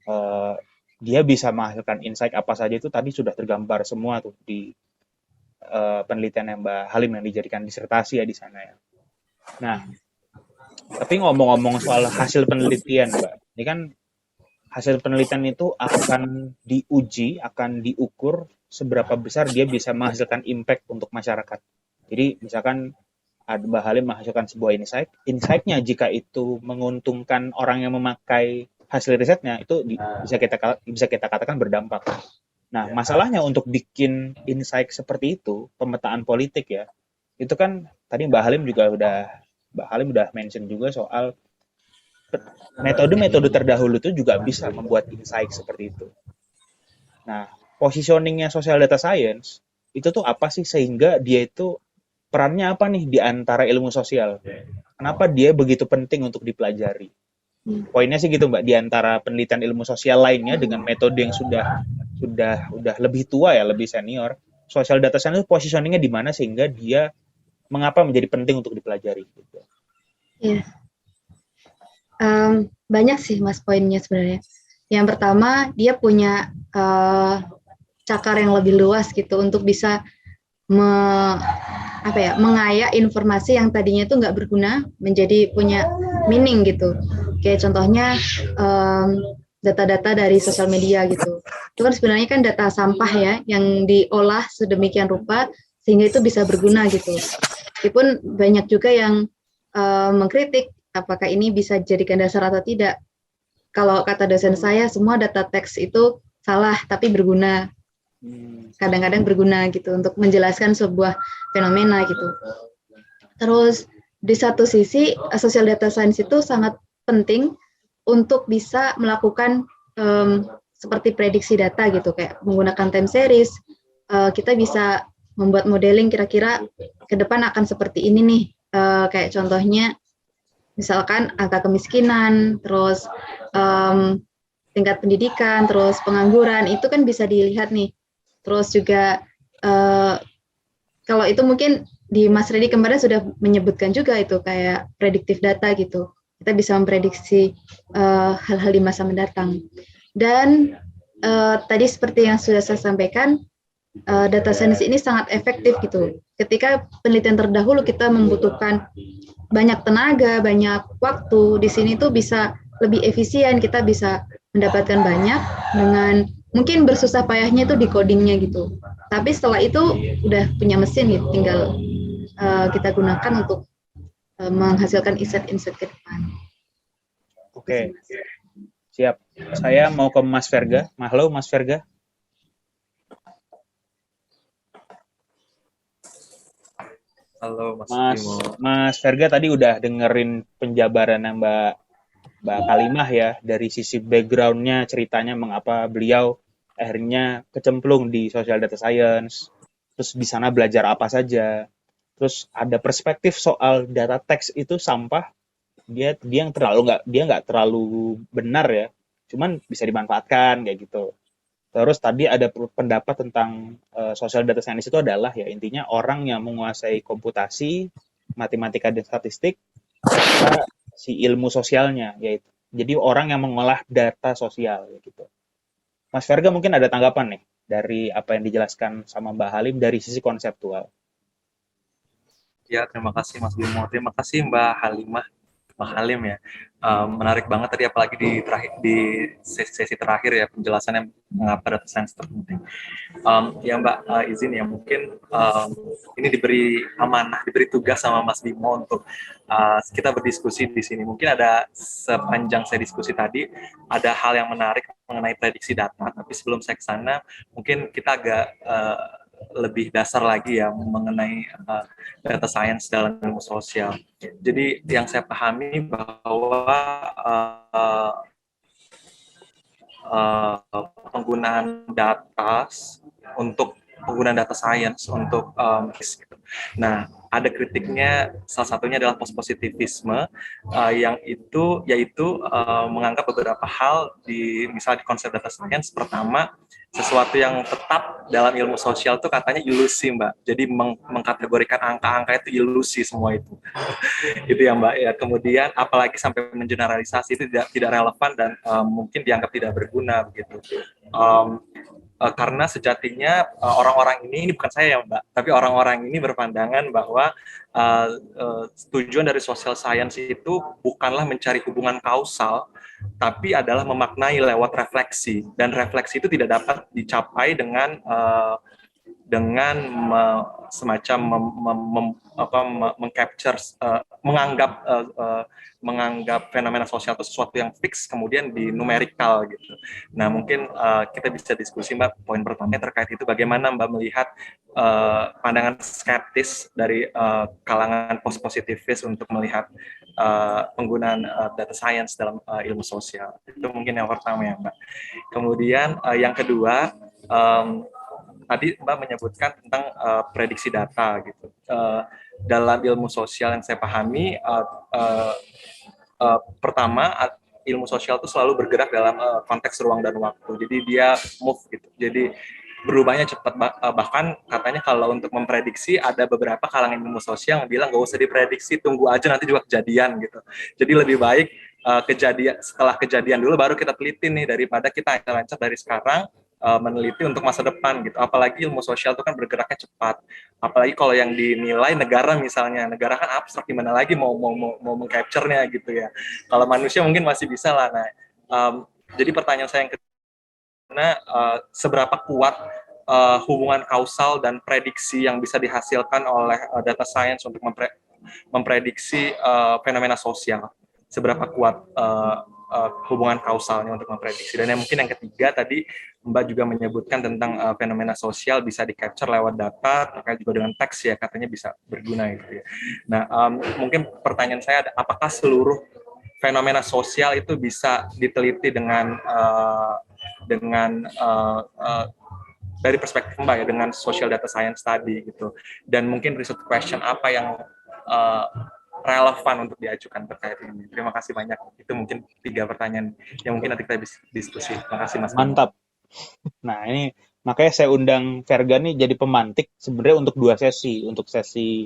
eh, dia bisa menghasilkan insight apa saja itu tadi sudah tergambar semua tuh di penelitian yang Mbak Halim yang dijadikan disertasi ya di sana ya. Nah, tapi ngomong-ngomong soal hasil penelitian, Mbak, ini kan hasil penelitian itu akan diuji, akan diukur seberapa besar dia bisa menghasilkan impact untuk masyarakat. Jadi misalkan Mbak Halim menghasilkan sebuah insight, insight-nya jika itu menguntungkan orang yang memakai hasil risetnya itu bisa kita katakan berdampak. Nah, masalahnya untuk bikin insight seperti itu, pemetaan politik ya, itu kan tadi Mbak Halim udah mention juga soal metode-metode terdahulu itu juga bisa membuat insight seperti itu. Nah, positioningnya social data science itu tuh apa sih sehingga dia itu perannya apa nih di antara ilmu sosial? Kenapa dia begitu penting untuk dipelajari? Poinnya sih gitu Mbak, di antara penelitian ilmu sosial lainnya dengan metode yang udah lebih tua ya, lebih senior, social data science itu positioningnya di mana sehingga dia mengapa menjadi penting untuk dipelajari gitu. Iya. Banyak sih Mas poinnya sebenarnya. Yang pertama, dia punya cakar yang lebih luas gitu untuk bisa mengayak informasi yang tadinya itu nggak berguna menjadi punya meaning gitu. Kayak contohnya data-data dari sosial media gitu. Itu kan sebenarnya kan data sampah ya yang diolah sedemikian rupa sehingga itu bisa berguna gitu. Meskipun banyak juga yang mengkritik apakah ini bisa dijadikan dasar atau tidak. Kalau kata dosen saya, semua data teks itu salah tapi berguna. Kadang-kadang berguna gitu untuk menjelaskan sebuah fenomena gitu. Terus di satu sisi social data science itu sangat penting untuk bisa melakukan seperti prediksi data gitu, kayak menggunakan time series, kita bisa membuat modeling kira-kira ke depan akan seperti ini nih, kayak contohnya misalkan angka kemiskinan, terus tingkat pendidikan, terus pengangguran, itu kan bisa dilihat nih. Terus juga kalau itu mungkin di Mas Reddy kemarin sudah menyebutkan juga itu kayak predictive data gitu. Kita bisa memprediksi hal-hal di masa mendatang. Dan tadi seperti yang sudah saya sampaikan, data science ini sangat efektif gitu. Ketika penelitian terdahulu kita membutuhkan banyak tenaga, banyak waktu, di sini tuh bisa lebih efisien, kita bisa mendapatkan banyak dengan mungkin bersusah payahnya itu di codingnya gitu. Tapi setelah itu udah punya mesin gitu, tinggal kita gunakan untuk menghasilkan insight-insight ke depan. Oke, siap. Saya mau ke Mas Verga. Halo Mas Verga. Halo Mas Timo. Mas Verga tadi udah dengerin penjabaran Mbak Kalimah ya dari sisi background-nya, ceritanya mengapa beliau akhirnya kecemplung di social data science, terus di sana belajar apa saja, terus ada perspektif soal data teks itu sampah, dia nggak terlalu benar ya, cuman bisa dimanfaatkan kayak gitu. Terus tadi ada pendapat tentang social data science itu adalah ya intinya orang yang menguasai komputasi, matematika dan statistik, si ilmu sosialnya yaitu. Jadi orang yang mengolah data sosial gitu. Mas Verga mungkin ada tanggapan nih dari apa yang dijelaskan sama Mbak Halim dari sisi konseptual. Ya, terima kasih Mas Bimo. Terima kasih Mbak Halimah. Mbak Halim ya, menarik banget tadi apalagi di sesi terakhir ya penjelasannya mengapa data science terpenting. Ya Mbak, izin ya mungkin ini diberi amanah, diberi tugas sama Mas Bimo untuk kita berdiskusi di sini. Mungkin ada sepanjang saya diskusi tadi ada hal yang menarik mengenai prediksi data. Tapi sebelum saya ke sana, mungkin kita agak lebih dasar lagi ya mengenai data science dalam ilmu sosial. Jadi yang saya pahami bahwa penggunaan data untuk penggunaan data science untuk nah ada kritiknya, salah satunya adalah post-positivisme, yang itu yaitu menganggap beberapa hal misalnya di konsep data science. Pertama, sesuatu yang tetap dalam ilmu sosial itu katanya ilusi, Mbak. Jadi mengkategorikan angka-angka itu ilusi semua itu. Itu ya, Mbak. Ya, kemudian apalagi sampai mengeneralisasi itu tidak relevan dan mungkin dianggap tidak berguna begitu. Karena sejatinya orang-orang ini bukan saya ya, Mbak, tapi orang-orang ini berpandangan bahwa tujuan dari social science itu bukanlah mencari hubungan kausal, tapi adalah memaknai lewat refleksi, dan refleksi itu tidak dapat dicapai dengan semacam mengcapture, menganggap fenomena sosial itu sesuatu yang fix kemudian di numerikal gitu. Nah, mungkin kita bisa diskusi, Mbak. Poin pertama terkait itu, bagaimana Mbak melihat pandangan skeptis dari kalangan post-positivis untuk melihat penggunaan data science dalam ilmu sosial. Itu mungkin yang pertama ya, Mbak. Kemudian yang kedua, tadi Mbak menyebutkan tentang prediksi data gitu. Dalam ilmu sosial yang saya pahami, pertama, ilmu sosial itu selalu bergerak dalam konteks ruang dan waktu. Jadi dia move gitu. Jadi berubahnya cepat. Bahkan katanya kalau untuk memprediksi, ada beberapa kalangan ilmu sosial yang bilang nggak usah diprediksi, tunggu aja nanti juga kejadian gitu. Jadi lebih baik setelah kejadian dulu baru kita teliti nih, daripada kita lancar dari sekarang meneliti untuk masa depan gitu. Apalagi ilmu sosial itu kan bergeraknya cepat. Apalagi kalau yang dinilai negara misalnya, negara kan abstrak, gimana lagi mau meng-capture-nya gitu ya. Kalau manusia mungkin masih bisa lah. Nah, jadi pertanyaan saya yang kedua, seberapa kuat hubungan kausal dan prediksi yang bisa dihasilkan oleh data science untuk memprediksi fenomena sosial? Seberapa kuat hubungan kausalnya untuk memprediksi? Dan yang mungkin yang ketiga, tadi Mbak juga menyebutkan tentang fenomena sosial bisa di-capture lewat data, terkait juga dengan teks ya, katanya bisa berguna gitu ya. Nah, mungkin pertanyaan saya, apakah seluruh fenomena sosial itu bisa diteliti dengan dari perspektif Mbak ya, dengan social data science tadi gitu. Dan mungkin research question apa yang relevan untuk diajukan terkait ini. Terima kasih banyak. Itu mungkin 3 pertanyaan yang mungkin nanti kita bisa diskusi. Terima kasih, Mas. Mantap. Nah, ini makanya saya undang Verga nih jadi pemantik sebenarnya untuk 2 sesi, untuk sesi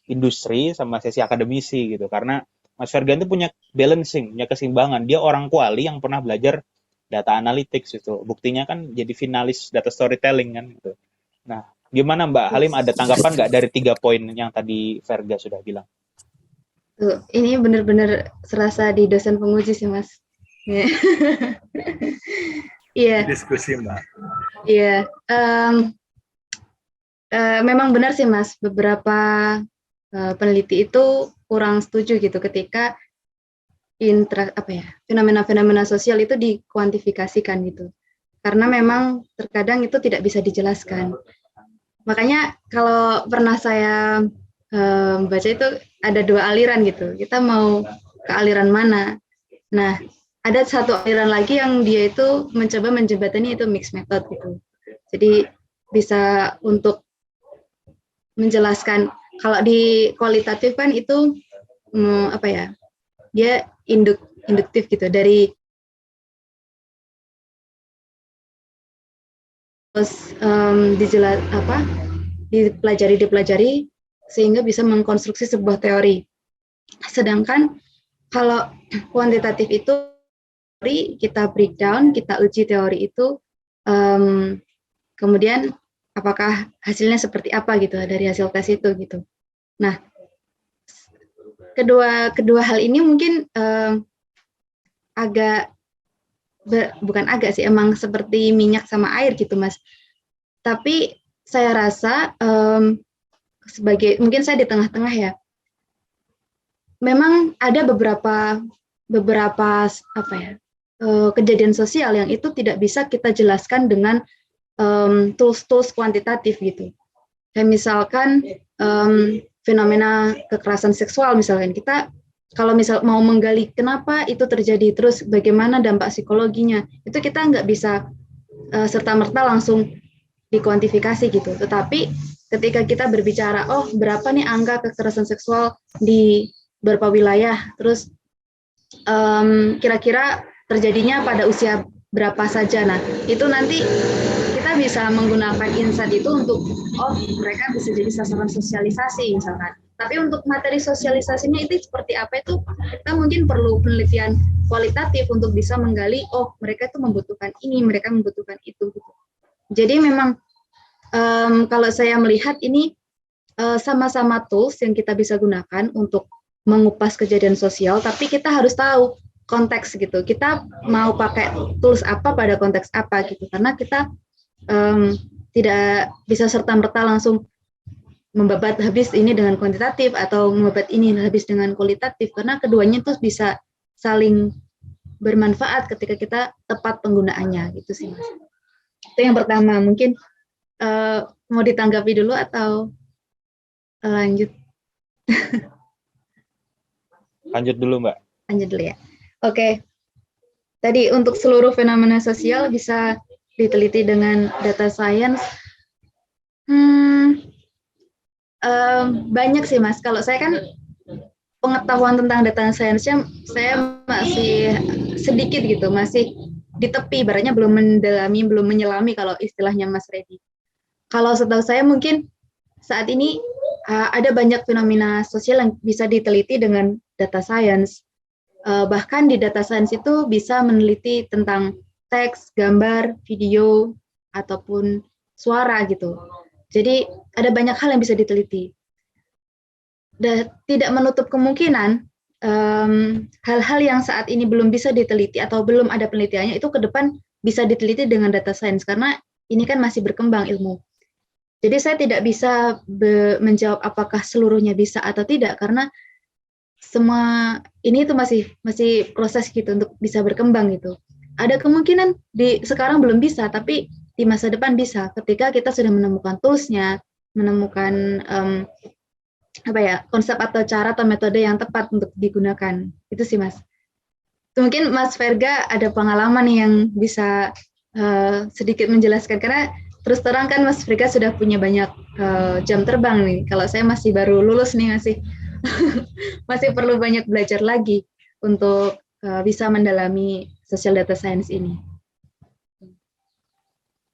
industri sama sesi akademisi gitu. Karena Mas Verga itu punya balancing, punya keseimbangan. Dia orang kuali yang pernah belajar data analytics gitu. Buktinya kan jadi finalis data storytelling kan gitu. Nah, gimana Mbak Halim, ada tanggapan nggak dari 3 poin yang tadi Verga sudah bilang? Tuh, ini benar-benar serasa di dosen penguji sih, Mas. Iya. Diskusi, Mbak. Iya. Memang benar sih, Mas. Beberapa peneliti itu kurang setuju gitu ketika fenomena-fenomena sosial itu dikuantifikasikan gitu. Karena memang terkadang itu tidak bisa dijelaskan. Makanya kalau pernah saya baca itu ada 2 aliran gitu. Kita mau ke aliran mana? Nah, ada satu aliran lagi yang dia itu mencoba menjembatani itu mixed method gitu. Jadi bisa untuk menjelaskan, kalau di kualitatif kan itu dia induktif gitu, dari terus dipelajari sehingga bisa mengkonstruksi sebuah teori. Sedangkan kalau kuantitatif itu kita breakdown, kita uji teori itu, kemudian apakah hasilnya seperti apa gitu dari hasil tes itu gitu. Nah, kedua hal ini mungkin emang seperti minyak sama air gitu, Mas. Tapi saya rasa mungkin saya di tengah-tengah ya. Memang ada beberapa kejadian sosial yang itu tidak bisa kita jelaskan dengan tools kuantitatif gitu. Kayak misalkan fenomena kekerasan seksual misalkan, kita kalau misal mau menggali kenapa itu terjadi, terus bagaimana dampak psikologinya, itu kita nggak bisa serta-merta langsung dikuantifikasi gitu. Tetapi ketika kita berbicara, oh berapa nih angka kekerasan seksual di beberapa wilayah, terus kira-kira terjadinya pada usia berapa saja. Nah, itu nanti kita bisa menggunakan insight itu untuk, oh mereka bisa jadi sasaran sosialisasi misalkan. Tapi untuk materi sosialisasinya itu seperti apa itu, kita mungkin perlu penelitian kualitatif untuk bisa menggali, oh mereka itu membutuhkan ini, mereka membutuhkan itu. Jadi memang kalau saya melihat ini sama-sama tools yang kita bisa gunakan untuk mengupas kejadian sosial, tapi kita harus tahu konteks gitu. Kita mau pakai tools apa pada konteks apa gitu, karena kita tidak bisa serta-merta langsung membabat habis ini dengan kuantitatif atau membabat ini habis dengan kualitatif, karena keduanya itu bisa saling bermanfaat ketika kita tepat penggunaannya gitu sih Mas. Itu yang pertama. Mungkin mau ditanggapi dulu atau lanjut? Lanjut dulu, Mbak. Lanjut dulu ya. Oke. Tadi untuk seluruh fenomena sosial bisa diteliti dengan data science. Banyak sih Mas. Kalau saya kan pengetahuan tentang data science-nya saya masih sedikit gitu, masih di tepi, ibaratnya belum mendalami, belum menyelami kalau istilahnya Mas Reddy. Kalau setahu saya mungkin saat ini ada banyak fenomena sosial yang bisa diteliti dengan data science. Bahkan di data science itu bisa meneliti tentang teks, gambar, video, ataupun suara gitu. Jadi ada banyak hal yang bisa diteliti. Dan tidak menutup kemungkinan hal-hal yang saat ini belum bisa diteliti atau belum ada penelitiannya itu ke depan bisa diteliti dengan data science, karena ini kan masih berkembang ilmu. Jadi saya tidak bisa menjawab apakah seluruhnya bisa atau tidak, karena semua ini itu masih proses gitu untuk bisa berkembang gitu. Ada kemungkinan sekarang belum bisa, tapi di masa depan bisa ketika kita sudah menemukan toolsnya, menemukan konsep atau cara atau metode yang tepat untuk digunakan. Itu sih Mas. Mungkin Mas Verga ada pengalaman yang bisa sedikit menjelaskan, karena terus terang kan Mas Verga sudah punya banyak jam terbang nih. Kalau saya masih baru lulus nih, masih perlu banyak belajar lagi untuk bisa mendalami social data science ini.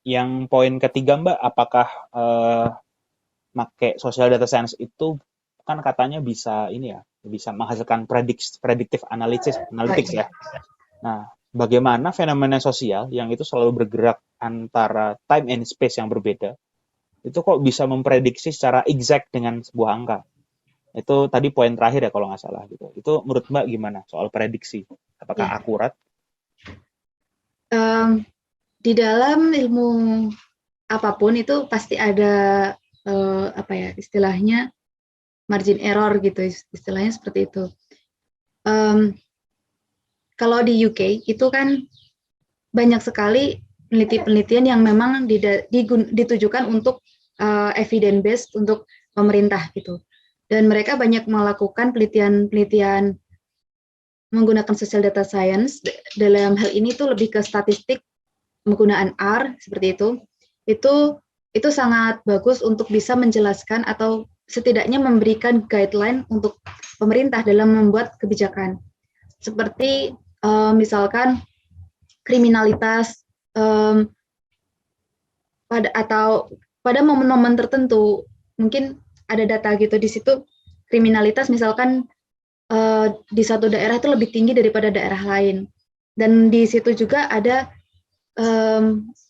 Yang poin ketiga Mbak, apakah pakai social data science itu kan katanya bisa bisa menghasilkan predictive analytics ya. Nah, bagaimana fenomena sosial yang itu selalu bergerak antara time and space yang berbeda, itu kok bisa memprediksi secara exact dengan sebuah angka? Itu tadi poin terakhir ya kalau nggak salah gitu. Itu menurut Mbak gimana soal prediksi? Apakah akurat? Di dalam ilmu apapun itu pasti ada istilahnya margin error gitu, istilahnya seperti itu. Kalau di UK itu kan banyak sekali penelitian yang memang ditujukan untuk evidence based untuk pemerintah gitu. Dan mereka banyak melakukan penelitian menggunakan social data science. Dalam hal ini tuh lebih ke statistik, penggunaan R seperti itu. Itu sangat bagus untuk bisa menjelaskan atau setidaknya memberikan guideline untuk pemerintah dalam membuat kebijakan. Seperti misalkan kriminalitas pada momen-momen tertentu, mungkin ada data gitu di situ, kriminalitas misalkan di satu daerah itu lebih tinggi daripada daerah lain, dan di situ juga ada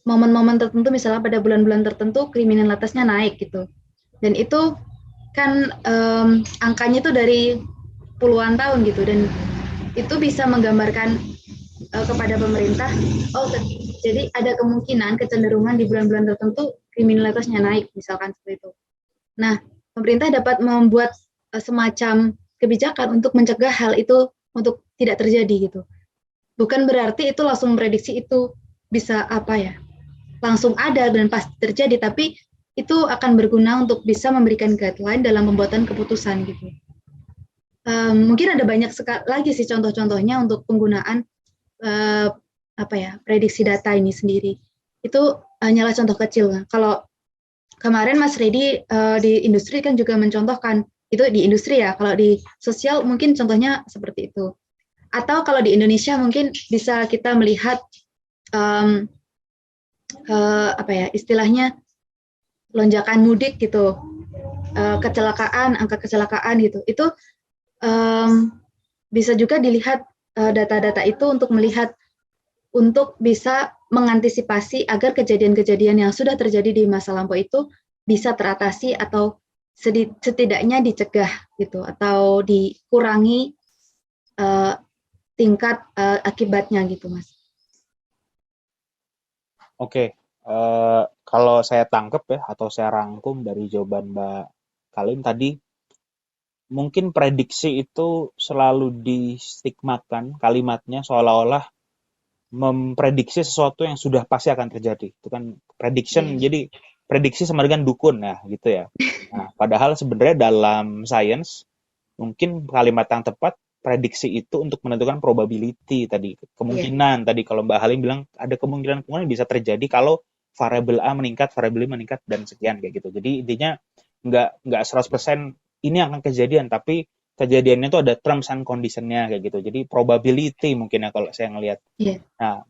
momen-momen tertentu, misalnya pada bulan-bulan tertentu kriminalitasnya naik gitu, dan itu kan angkanya itu dari puluhan tahun gitu, dan itu bisa menggambarkan kepada pemerintah, jadi ada kemungkinan kecenderungan di bulan-bulan tertentu kriminalitasnya naik, misalkan seperti itu. Nah, pemerintah dapat membuat semacam kebijakan untuk mencegah hal itu untuk tidak terjadi gitu. Bukan berarti itu langsung memprediksi itu bisa langsung ada dan pasti terjadi, tapi itu akan berguna untuk bisa memberikan guideline dalam pembuatan keputusan gitu. Mungkin ada banyak lagi sih contoh-contohnya untuk penggunaan prediksi data ini sendiri. Itu hanyalah contoh kecil. Kalau kemarin Mas Redi di industri kan juga mencontohkan, itu di industri ya, kalau di sosial mungkin contohnya seperti itu. Atau kalau di Indonesia mungkin bisa kita melihat apa ya istilahnya lonjakan mudik gitu, angka kecelakaan gitu. Itu bisa juga dilihat data-data itu untuk melihat untuk bisa mengantisipasi agar kejadian-kejadian yang sudah terjadi di masa lampau itu bisa teratasi atau setidaknya dicegah gitu atau dikurangi tingkat akibatnya gitu, Mas. Oke, kalau saya tangkep ya atau saya rangkum dari jawaban Mbak Kalim tadi, mungkin prediksi itu selalu distigmakan kalimatnya seolah-olah memprediksi sesuatu yang sudah pasti akan terjadi. Itu kan prediction, jadi prediksi sama dengan dukun ya gitu ya. Nah, padahal sebenarnya dalam sains mungkin kalimat yang tepat prediksi itu untuk menentukan probability tadi, kemungkinan tadi kalau Mbak Halim bilang ada kemungkinan bisa terjadi kalau variabel A meningkat, variabel B meningkat dan sekian kayak gitu. Jadi intinya nggak 100% ini akan kejadian, tapi kejadiannya itu ada terms and condition-nya kayak gitu. Jadi probability mungkin ya kalau saya ngelihat. Nah,